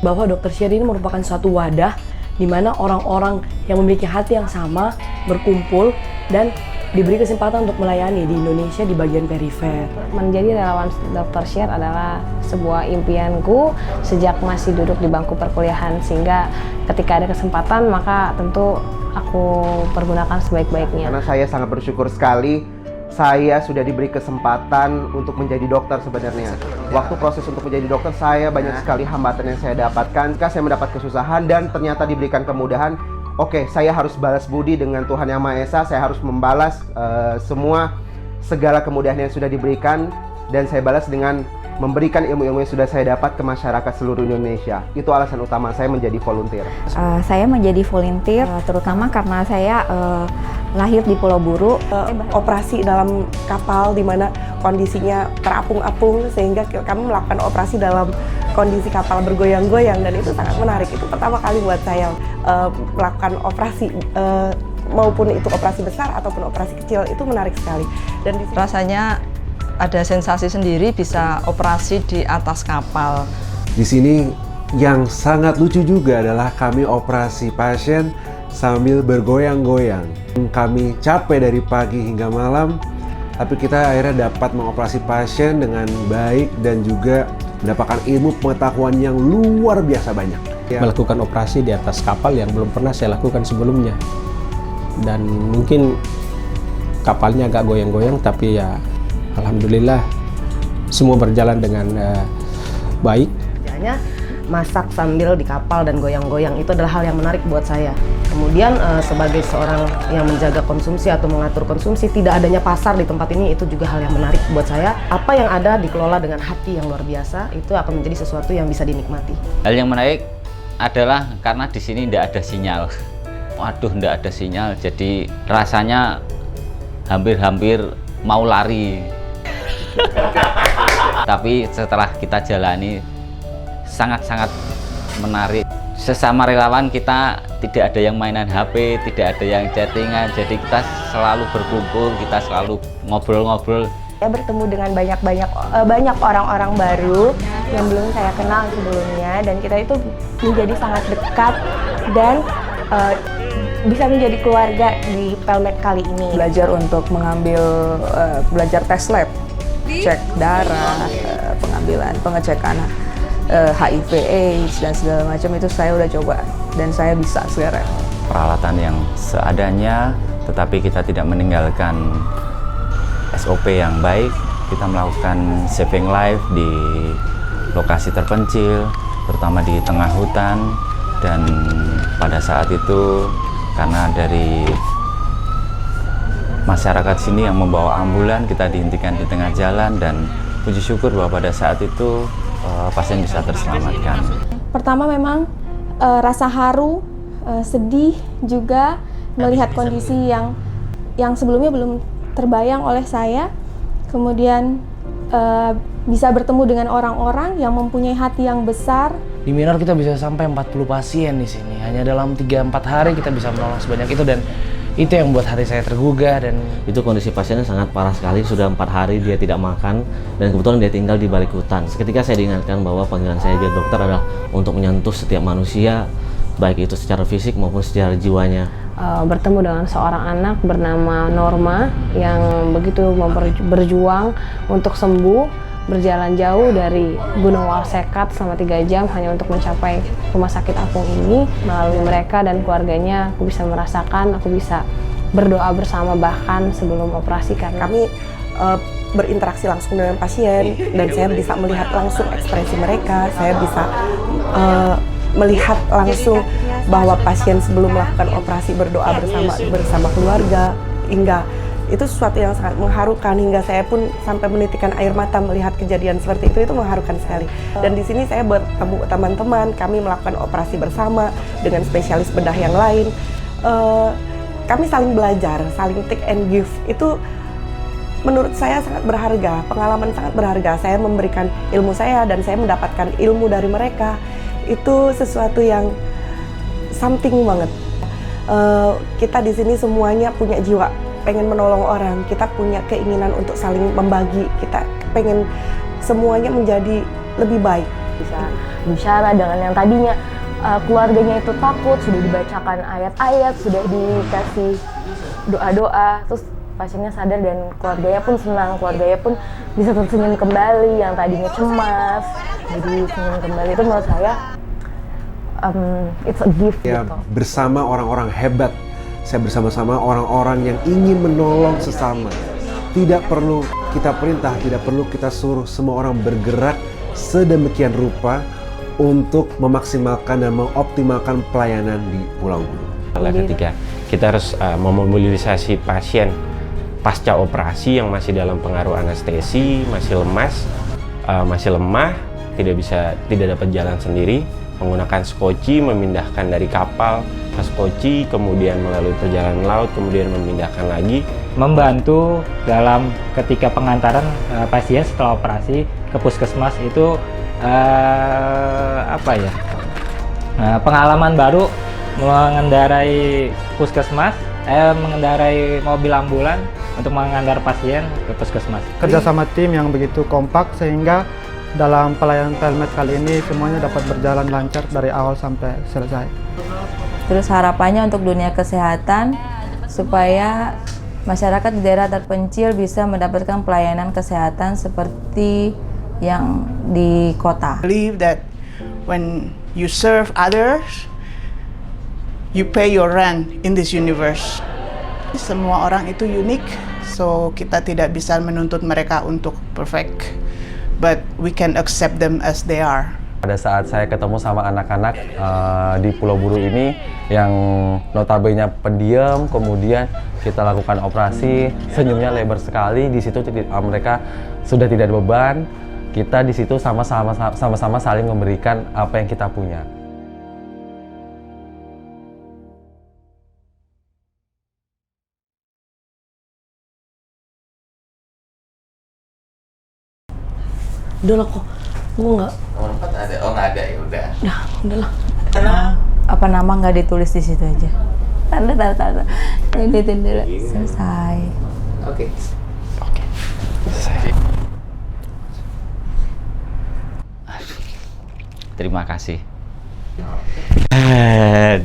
bahwa Dr. Syed ini merupakan suatu wadah di mana orang-orang yang memiliki hati yang sama berkumpul dan diberi kesempatan untuk melayani di Indonesia di bagian perifer. Menjadi relawan Dr. Syed adalah sebuah impianku sejak masih duduk di bangku perkuliahan, sehingga ketika ada kesempatan maka tentu aku pergunakan sebaik-baiknya. Karena saya sangat bersyukur sekali saya sudah diberi kesempatan untuk menjadi dokter sebenarnya. Waktu proses untuk menjadi dokter saya banyak sekali hambatan yang saya dapatkan. Ketika saya mendapat kesusahan dan ternyata diberikan kemudahan, oke, saya harus balas budi dengan Tuhan Yang Maha Esa. Saya harus membalas segala kemudahan yang sudah diberikan, dan saya balas dengan memberikan ilmu-ilmu yang sudah saya dapat ke masyarakat seluruh Indonesia. Itu alasan utama saya menjadi volunteer. Saya menjadi volunteer terutama karena saya lahir di Pulau Buru. Operasi dalam kapal di mana kondisinya terapung-apung, sehingga kami melakukan operasi dalam kondisi kapal bergoyang-goyang, dan itu sangat menarik. Itu pertama kali buat saya melakukan operasi, maupun itu operasi besar ataupun operasi kecil, itu menarik sekali. Dan rasanya ada sensasi sendiri bisa operasi di atas kapal. Di sini yang sangat lucu juga adalah kami operasi pasien sambil bergoyang-goyang. Kami capek dari pagi hingga malam, tapi kita akhirnya dapat mengoperasi pasien dengan baik dan juga mendapatkan ilmu pengetahuan yang luar biasa banyak. Melakukan operasi di atas kapal yang belum pernah saya lakukan sebelumnya. Dan mungkin kapalnya agak goyang-goyang, tapi ya alhamdulillah semua berjalan dengan baik. Kerjanya masak sambil di kapal dan goyang-goyang itu adalah hal yang menarik buat saya. Kemudian sebagai seorang yang menjaga konsumsi atau mengatur konsumsi, tidak adanya pasar di tempat ini itu juga hal yang menarik buat saya. Apa yang ada dikelola dengan hati yang luar biasa, itu akan menjadi sesuatu yang bisa dinikmati. Hal yang menarik adalah karena di sini tidak ada sinyal. Waduh, tidak ada sinyal, jadi rasanya hampir-hampir mau lari. Tapi setelah kita jalani sangat-sangat menarik. Sesama relawan kita tidak ada yang mainan HP, tidak ada yang chattingan, jadi kita selalu berkumpul, kita selalu ngobrol-ngobrol. Saya bertemu dengan banyak orang-orang baru yang belum saya kenal sebelumnya, dan kita itu menjadi sangat dekat dan bisa menjadi keluarga di Pelmed kali ini. Belajar untuk belajar tes lab, cek darah, pengecekan HIV/AIDS dan segala macam, itu saya udah coba dan saya bisa sekarang. Peralatan yang seadanya, tetapi kita tidak meninggalkan SOP yang baik. Kita melakukan saving life di lokasi terpencil, terutama di tengah hutan, dan pada saat itu karena dari masyarakat sini yang membawa ambulan, kita dihentikan di tengah jalan, dan puji syukur bahwa pada saat itu pasien bisa terselamatkan. Pertama memang rasa haru, sedih juga melihat kondisi yang sebelumnya belum terbayang oleh saya. Kemudian bisa bertemu dengan orang-orang yang mempunyai hati yang besar. Di Minor kita bisa sampai 40 pasien di sini. Hanya dalam 3-4 hari kita bisa menolong sebanyak itu, dan itu yang membuat hati saya tergugah. Dan itu kondisi pasiennya sangat parah sekali, sudah 4 hari dia tidak makan, dan kebetulan dia tinggal di balik hutan. Seketika saya diingatkan bahwa panggilan saya jadi dokter adalah untuk menyentuh setiap manusia, baik itu secara fisik maupun secara jiwanya. Bertemu dengan seorang anak bernama Norma yang begitu berjuang untuk sembuh, berjalan jauh dari Gunung Walsekat selama 3 jam hanya untuk mencapai rumah sakit apung ini. Melalui mereka dan keluarganya, aku bisa merasakan, aku bisa berdoa bersama bahkan sebelum operasi, karena kami berinteraksi langsung dengan pasien, dan saya bisa melihat langsung ekspresi mereka. Saya bisa melihat langsung bahwa pasien sebelum melakukan operasi berdoa bersama keluarga, hingga itu sesuatu yang sangat mengharukan, hingga saya pun sampai menitikkan air mata melihat kejadian seperti itu mengharukan sekali. Dan di sini saya bertemu teman-teman, kami melakukan operasi bersama dengan spesialis bedah yang lain. Kami saling belajar, saling take and give. Itu menurut saya sangat berharga, pengalaman sangat berharga. Saya memberikan ilmu saya dan saya mendapatkan ilmu dari mereka. Itu sesuatu yang something banget. Kita di sini semuanya punya jiwa pengen menolong orang, kita punya keinginan untuk saling membagi, kita pengen semuanya menjadi lebih baik. bisa bicara dengan yang tadinya keluarganya itu takut, sudah dibacakan ayat-ayat, sudah dikasih doa-doa, terus pasiennya sadar dan keluarganya pun senang, keluarganya pun bisa tersenyum kembali, yang tadinya cemas jadi senyum kembali. Itu menurut saya it's a gift Ya, gitu. bersama orang-orang hebat, saya bersama-sama orang-orang yang ingin menolong sesama. Tidak perlu kita perintah, tidak perlu kita suruh, semua orang bergerak sedemikian rupa untuk memaksimalkan dan mengoptimalkan pelayanan di Pulau Buru. Ketiga, kita harus memobilisasi pasien pasca operasi yang masih dalam pengaruh anestesi, masih lemas, masih lemah, tidak dapat jalan sendiri, menggunakan skoci, memindahkan dari kapal ke skoci, kemudian melalui perjalanan laut, kemudian memindahkan lagi. Membantu dalam ketika pengantaran pasien setelah operasi ke puskesmas itu pengalaman baru mengendarai puskesmas, mengendarai mobil ambulan untuk mengantar pasien ke puskesmas. Kerjasama tim yang begitu kompak sehingga dalam pelayanan telemed kali ini semuanya dapat berjalan lancar dari awal sampai selesai. Terus harapannya untuk dunia kesehatan supaya masyarakat di daerah terpencil bisa mendapatkan pelayanan kesehatan seperti yang di kota. Believe that when you serve others, you pay your rent in this universe. Semua orang itu unik, so kita tidak bisa menuntut mereka untuk perfect, but we can accept them as they are. Pada saat saya ketemu sama anak-anak di Pulau Buru ini yang notabene pendiam, kemudian kita lakukan operasi, senyumnya lebar sekali. Di situ mereka sudah tidak ada beban. Kita di situ sama-sama saling memberikan apa yang kita punya. Udah lah kok, gue nggak. Nomor 4 ada, oh nggak ada, ya udah. Udah lah. Apa nama nggak ditulis di situ aja? Tanda. Editin dulu. Selesai. Oke. Selesai. Terima kasih.